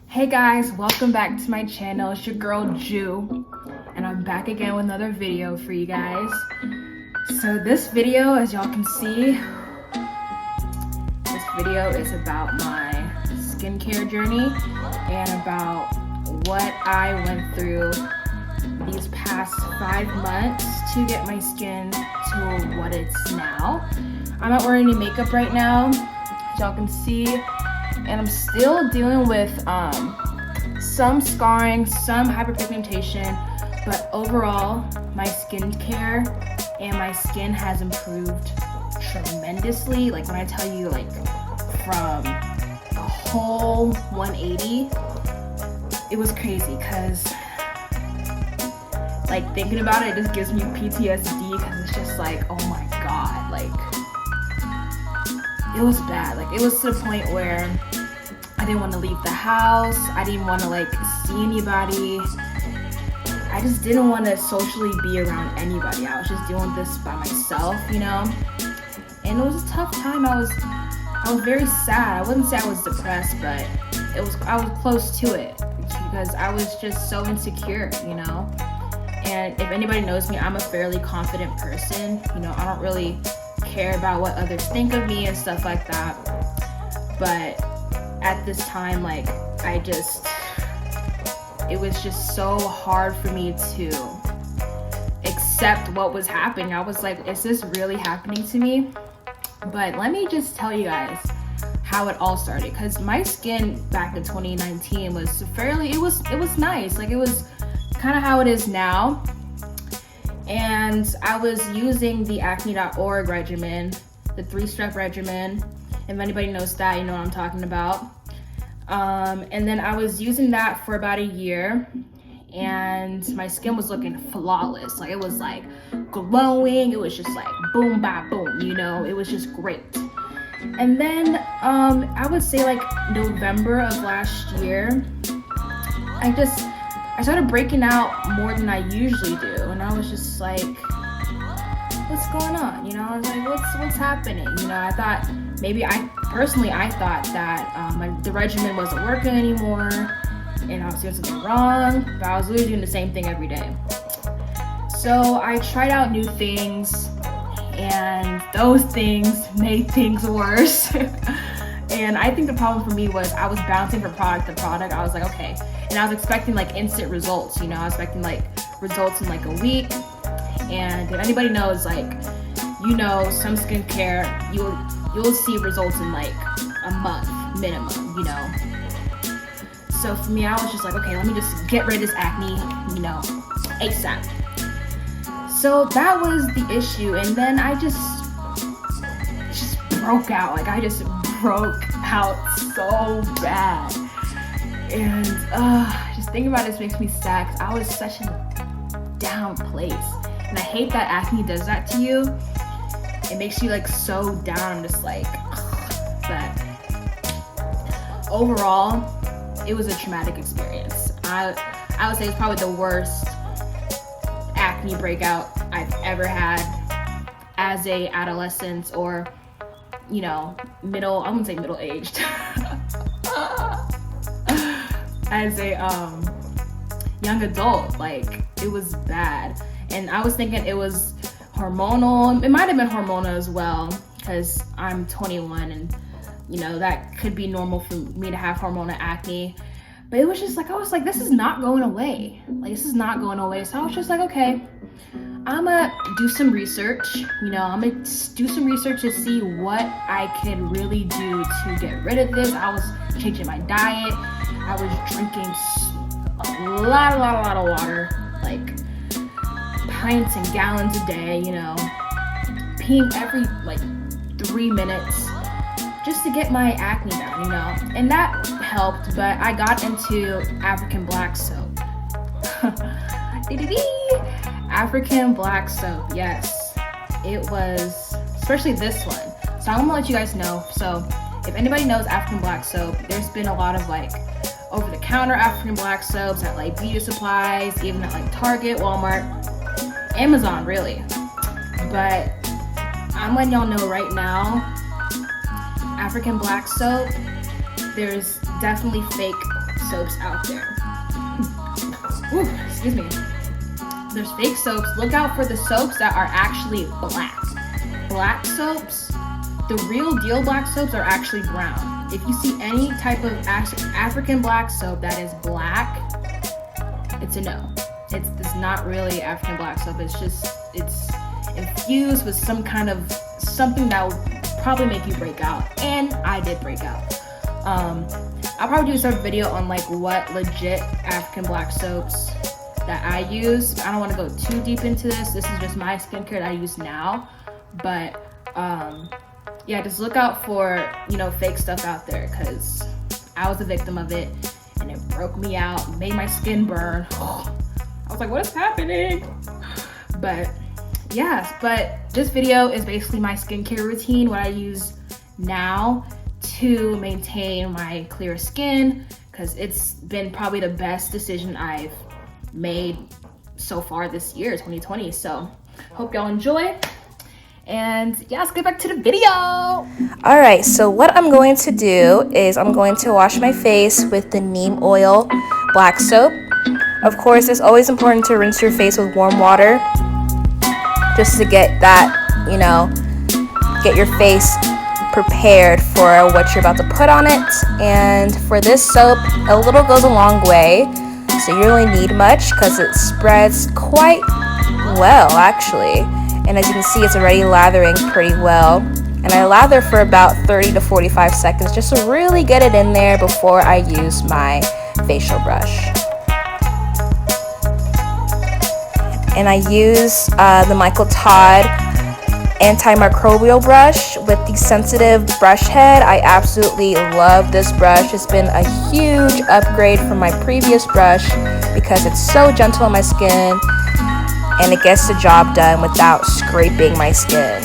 Hey guys, welcome back to my channel. It's your girl Ju, and I'm back again with another video for you guys. So this video, as y'all can see, this video is about my skincare journey and about what I went through these past 5 months to get my skin to what it's now. I'm not wearing any makeup right now, as y'all can see, and I'm still dealing with some scarring, some hyperpigmentation, but overall my skincare and my skin has improved tremendously. Like when I tell you, like from a whole 180, it was crazy because like thinking about it just gives me PTSD because it's just like, oh my god, like it was bad. Like it was to the point where I didn't want to leave the house. I didn't want to like see anybody. I just didn't want to socially be around anybody. I was just doing this by myself, you know? And it was a tough time. I was very sad. I wouldn't say I was depressed, but I was close to it because I was just so insecure, you know? And if anybody knows me, I'm a fairly confident person. You know, I don't really care about what others think of me and stuff like that. But at this time, like, it was just so hard for me to accept what was happening. I was like, is this really happening to me? But let me just tell you guys how it all started, because my skin back in 2019 was it was nice. Like, it was kind of how it is now. And I was using the acne.org regimen, the 3-step regimen. If anybody knows that, you know what I'm talking about. And then I was using that for about a year, and my skin was looking flawless. Like, it was like glowing. It was just like boom, ba, boom, you know, it was just great. And then I would say like November of last year, I started breaking out more than I usually do. And I was just like, what's going on? You know, I was like, what's happening? You know, I thought maybe I thought that the regimen wasn't working anymore and I was doing something wrong, but I was literally doing the same thing every day. So I tried out new things, and those things made things worse. And I think the problem for me was I was bouncing from product to product. I was like, okay. And I was expecting like instant results, you know, I was expecting like results in like a week. And if anybody knows, like, you know, some skincare, you'll see results in like a month minimum, you know. So for me, I was just like, okay, let me just get rid of this acne, you know, ASAP. So that was the issue. And then I just broke out. Like, I just broke out so bad. And just thinking about this makes me sad because I was such a down place. And I hate that acne does that to you. It makes you like so down, just like, but overall, it was a traumatic experience. I would say it's probably the worst acne breakout I've ever had as a adolescent, or, you know, I wouldn't say middle-aged. As a young adult, like, it was bad. And I was thinking it was hormonal. It might have been hormonal as well, because I'm 21 and, you know, that could be normal for me to have hormonal acne. But it was just like, I was like, this is not going away. Like, this is not going away. So I was just like, okay, I'm gonna do some research. You know, I'm gonna do some research to see what I can really do to get rid of this. I was changing my diet. I was drinking a lot of water, like pints and gallons a day, you know, peeing every like 3 minutes just to get my acne down, you know. And that helped, but I got into African black soap. African black soap, yes. It was, especially this one. So I'm gonna let you guys know. So if anybody knows African black soap, there's been a lot of like over-the-counter African black soaps at like beauty supplies, even at like Target, Walmart, Amazon, really. But I'm letting y'all know right now, African black soap, there's definitely fake soaps out there. Ooh, excuse me. There's fake soaps. Look out for the soaps that are actually black. Black soaps, the real deal black soaps are actually brown. If you see any type of African black soap that is black, it's a no. It's not really African black soap. It's infused with something that will probably make you break out. And I did break out. I'll probably do a separate video on like what legit African black soaps that I use. I don't want to go too deep into this. This is just my skincare that I use now. But yeah, just look out for, fake stuff out there, because I was a victim of it and it broke me out, made my skin burn. I was like, what is happening? But yes, but this video is basically my skincare routine, what I use now to maintain my clear skin, because it's been probably the best decision I've made so far this year, 2020. So hope y'all enjoy. And yeah, let's get back to the video. All right, so what I'm going to do is I'm going to wash my face with the neem oil black soap. Of course, it's always important to rinse your face with warm water just to get that, get your face prepared for what you're about to put on it. And for this soap, a little goes a long way, so you really need much because it spreads quite well, actually. And as you can see, it's already lathering pretty well. And I lather for about 30 to 45 seconds just to really get it in there before I use my facial brush. And I use the Michael Todd antimicrobial brush with the sensitive brush head. I absolutely love this brush. It's been a huge upgrade from my previous brush because it's so gentle on my skin and it gets the job done without scraping my skin.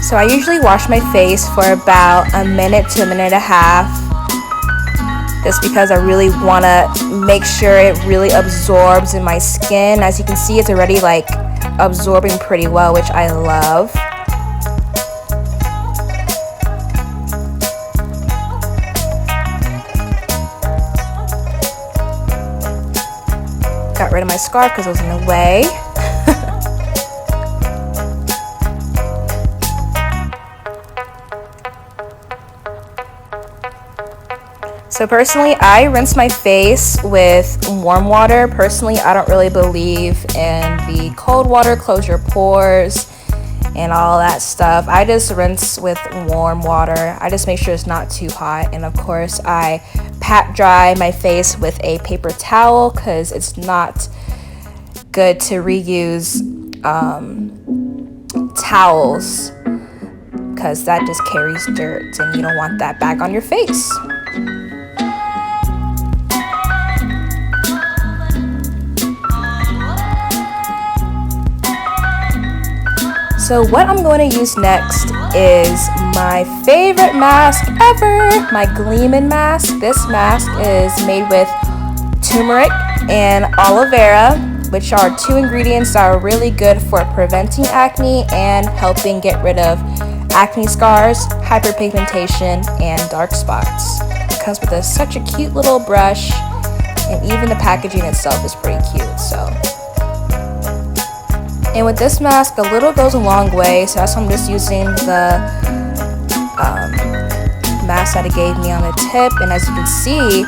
So I usually wash my face for about a minute to a minute and a half, just because I really want to make sure it really absorbs in my skin. As you can see, it's already like absorbing pretty well, which I love. Got rid of my scarf because it was in the way. So personally, I rinse my face with warm water. Personally, I don't really believe in the cold water, close your pores and all that stuff. I just rinse with warm water. I just make sure it's not too hot. And of course, I pat dry my face with a paper towel because it's not good to reuse towels, because that just carries dirt and you don't want that back on your face. So what I'm going to use next is my favorite mask ever, my Gleamin' mask. This mask is made with turmeric and aloe vera, which are two ingredients that are really good for preventing acne and helping get rid of acne scars, hyperpigmentation, and dark spots. It comes with such a cute little brush, and even the packaging itself is pretty cute. And with this mask, a little goes a long way, so that's why I'm just using the mask that it gave me on the tip. And as you can see,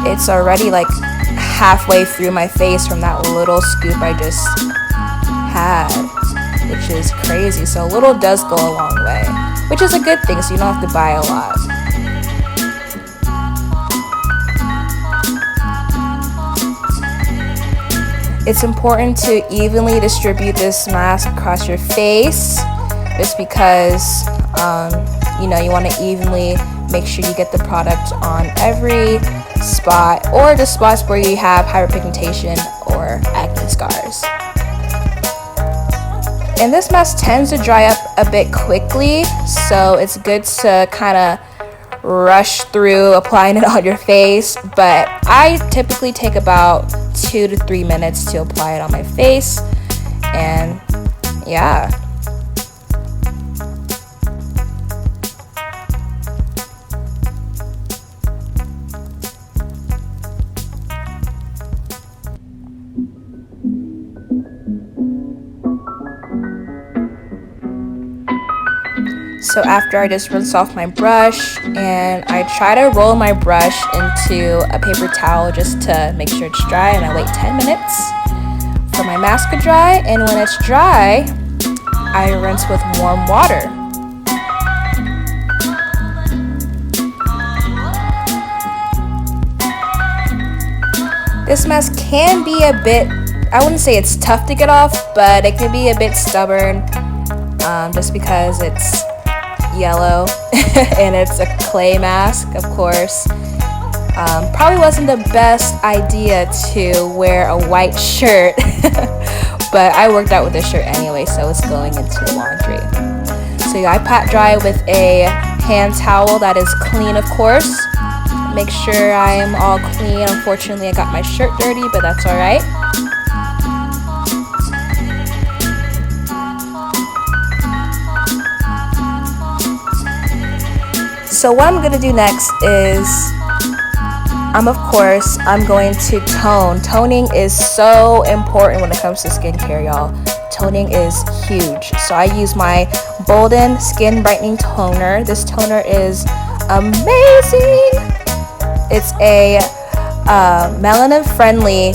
it's already like halfway through my face from that little scoop I just had, which is crazy. So a little does go a long way, which is a good thing, so you don't have to buy a lot. It's important to evenly distribute this mask across your face, just because you want to evenly make sure you get the product on every spot, or the spots where you have hyperpigmentation or acne scars. And this mask tends to dry up a bit quickly, so it's good to kind of rush through applying it on your face, but I typically take about 2 to 3 minutes to apply it on my face. And yeah, So after I just rinse off my brush, and I try to roll my brush into a paper towel just to make sure it's dry, and I wait 10 minutes for my mask to dry, and when it's dry, I rinse with warm water. This mask can be a bit, I wouldn't say it's tough to get off, but it can be a bit stubborn just because it's yellow and it's a clay mask, of course. Probably wasn't the best idea to wear a white shirt, but I worked out with this shirt anyway, so it's going into the laundry. So yeah, I pat dry with a hand towel that is clean, of course. Make sure I am all clean. Unfortunately, I got my shirt dirty, but that's all right. So what I'm gonna do next is, I'm going to tone. Toning is so important when it comes to skincare, y'all. Toning is huge. So I use my Bolden Skin Brightening Toner. This toner is amazing. It's a melanin-friendly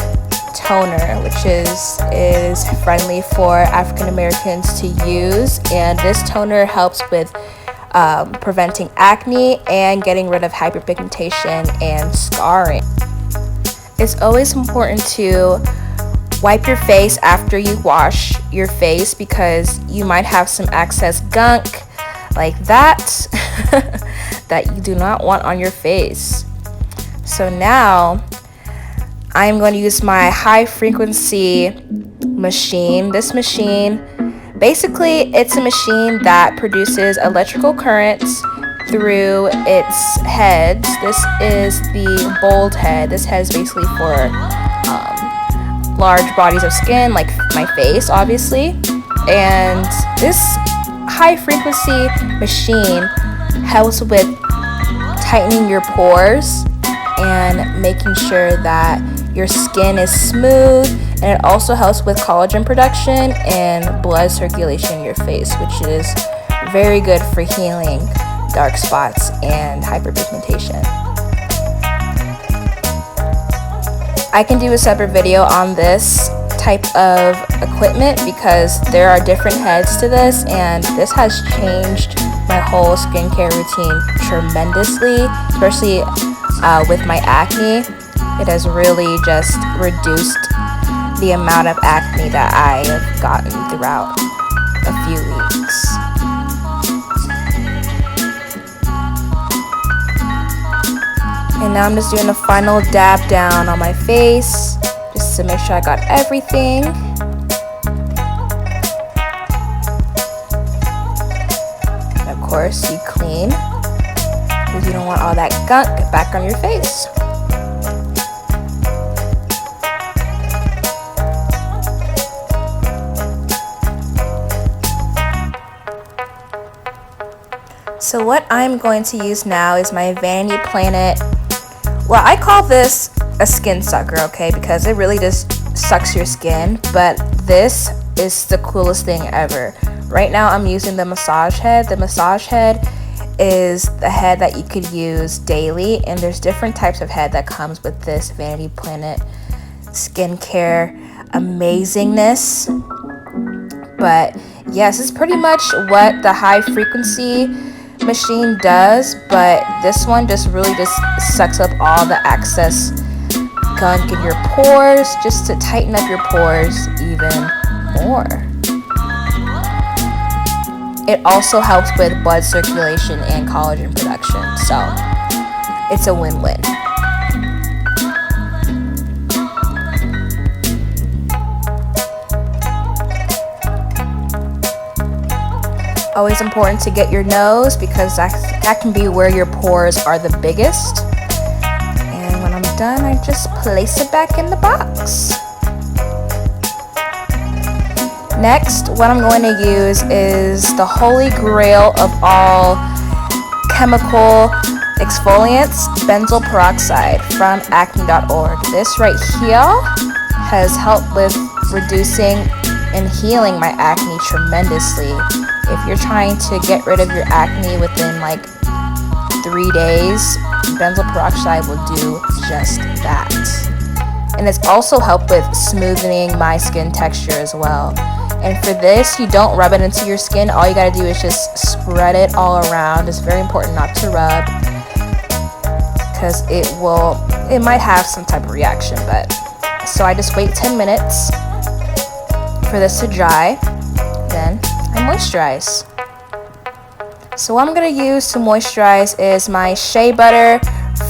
toner, which is friendly for African Americans to use. And this toner helps with preventing acne and getting rid of hyperpigmentation and scarring. It's always important to wipe your face after you wash your face because you might have some excess gunk like that that you do not want on your face. So now I'm going to use my high frequency machine. This machine, basically, it's a machine that produces electrical currents through its heads. This is the bold head. This head is basically for large bodies of skin, like my face, obviously. And this high frequency machine helps with tightening your pores and making sure that your skin is smooth, and it also helps with collagen production and blood circulation in your face, which is very good for healing dark spots and hyperpigmentation. I can do a separate video on this type of equipment because there are different heads to this, and this has changed my whole skincare routine tremendously, especially with my acne. It has really just reduced the amount of acne that I have gotten throughout a few weeks. And now I'm just doing a final dab down on my face just to make sure I got everything. And of course, you clean because you don't want all that gunk back on your face. So what I'm going to use now is my Vanity Planet. Well, I call this a skin sucker, okay, because it really just sucks your skin, but this is the coolest thing ever. Right now I'm using the massage head. The massage head is the head that you could use daily, and there's different types of head that comes with this Vanity Planet skincare amazingness. But yes, it's pretty much what the high frequency machine does, but this one just really just sucks up all the excess gunk in your pores just to tighten up your pores even more. It also helps with blood circulation and collagen production, so it's a win-win. Always important to get your nose because that can be where your pores are the biggest. And when I'm done, I just place it back in the box. Next, what I'm going to use is the holy grail of all chemical exfoliants, benzoyl peroxide from acne.org. This right here has helped with reducing and healing my acne tremendously. If you're trying to get rid of your acne within like 3 days, benzoyl peroxide will do just that. And it's also helped with smoothing my skin texture as well. And for this, you don't rub it into your skin. All you gotta do is just spread it all around. It's very important not to rub, because it might have some type of reaction. But so I just wait 10 minutes for this to dry, then I moisturize. So what I'm gonna use to moisturize is my shea butter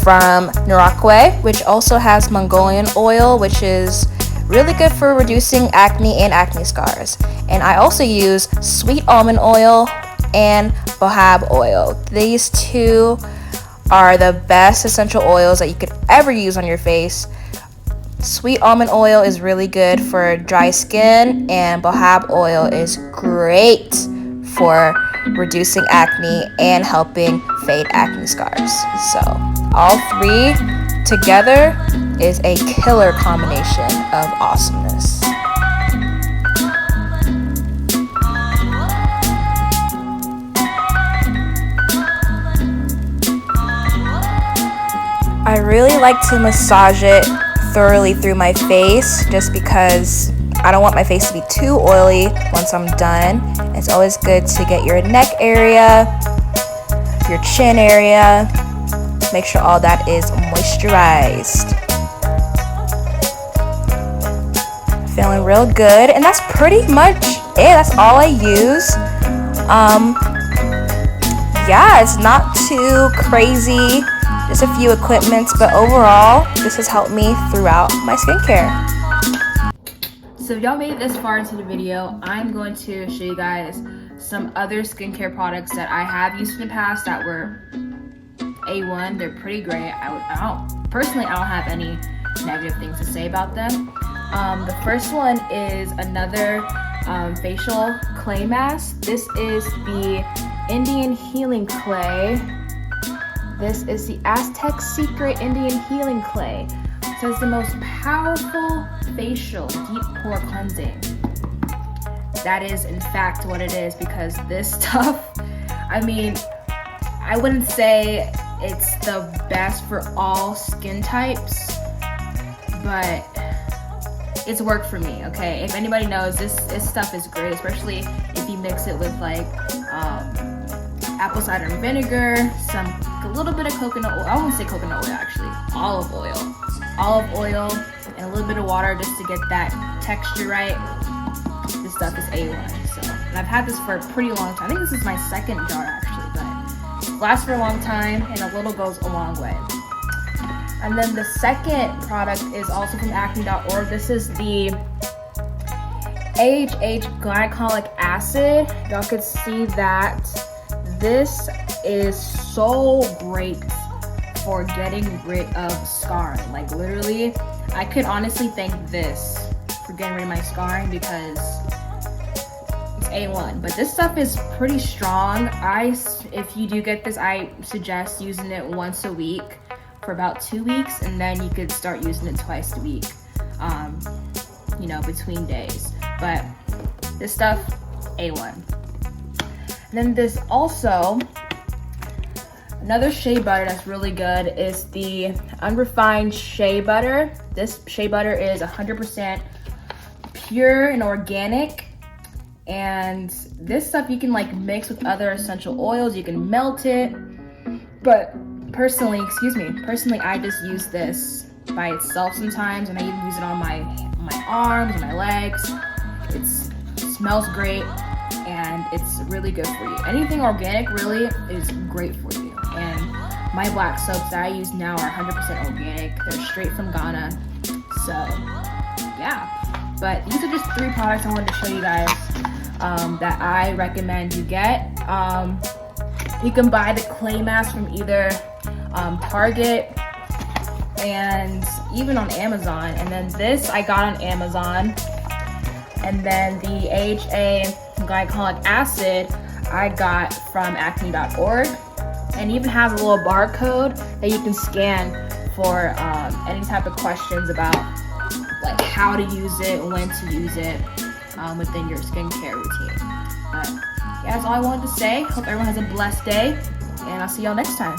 from Norway, which also has Mongolian oil, which is really good for reducing acne and acne scars. And I also use sweet almond oil and bohab oil. These two are the best essential oils that you could ever use on your face. Sweet almond oil is really good for dry skin, and bohab oil is great for reducing acne and helping fade acne scars. So all three together is a killer combination of awesomeness. I really like to massage it thoroughly through my face, just because I don't want my face to be too oily once I'm done. It's always good to get your neck area, your chin area, make sure all that is moisturized. Feeling real good, and that's pretty much it. That's all I use. Yeah, it's not too crazy, just a few equipments, but overall this has helped me throughout my skincare. So if y'all made it this far into the video, I'm going to show you guys some other skincare products that I have used in the past that were A1. They're pretty great. Personally, I don't have any negative things to say about them. The first one is another facial clay mask. This is the Indian Healing Clay. This is the Aztec Secret Indian Healing Clay. So it's the most powerful facial deep pore cleansing. That is in fact what it is, because this stuff, I mean, I wouldn't say it's the best for all skin types, but it's worked for me, okay? If anybody knows, this stuff is great, especially if you mix it with like apple cider vinegar, a little bit of coconut oil. I won't say coconut oil actually, olive oil, and a little bit of water just to get that texture right. This stuff is A1. So, and I've had this for a pretty long time. I think this is my second jar actually, but it lasts for a long time, and a little goes a long way. And then the second product is also from acne.org. This is the AHA glycolic acid. Y'all could see that. This is so great for getting rid of scarring. Like literally, I could honestly thank this for getting rid of my scarring, because it's A1. But this stuff is pretty strong. If you do get this, I suggest using it once a week for about 2 weeks, and then you could start using it twice a week, between days. But this stuff, A1. And then there's also another shea butter that's really good, is the unrefined shea butter. This shea butter is 100% pure and organic, and this stuff you can like mix with other essential oils. You can melt it, but personally, I just use this by itself sometimes, and I even use it on my arms and my legs. It smells great, and it's really good for you. Anything organic really is great for you. And my black soaps that I use now are 100% organic. They're straight from Ghana. So yeah, but these are just 3 products I wanted to show you guys that I recommend you get. You can buy the clay mask from either Target and even on Amazon. And then this I got on Amazon. And then the AHA glycolic acid I got from acne.org, and even has a little barcode that you can scan for any type of questions about like how to use it, when to use it. within your skincare routine. But yeah, that's all I wanted to say. Hope everyone has a blessed day, and I'll see y'all next time.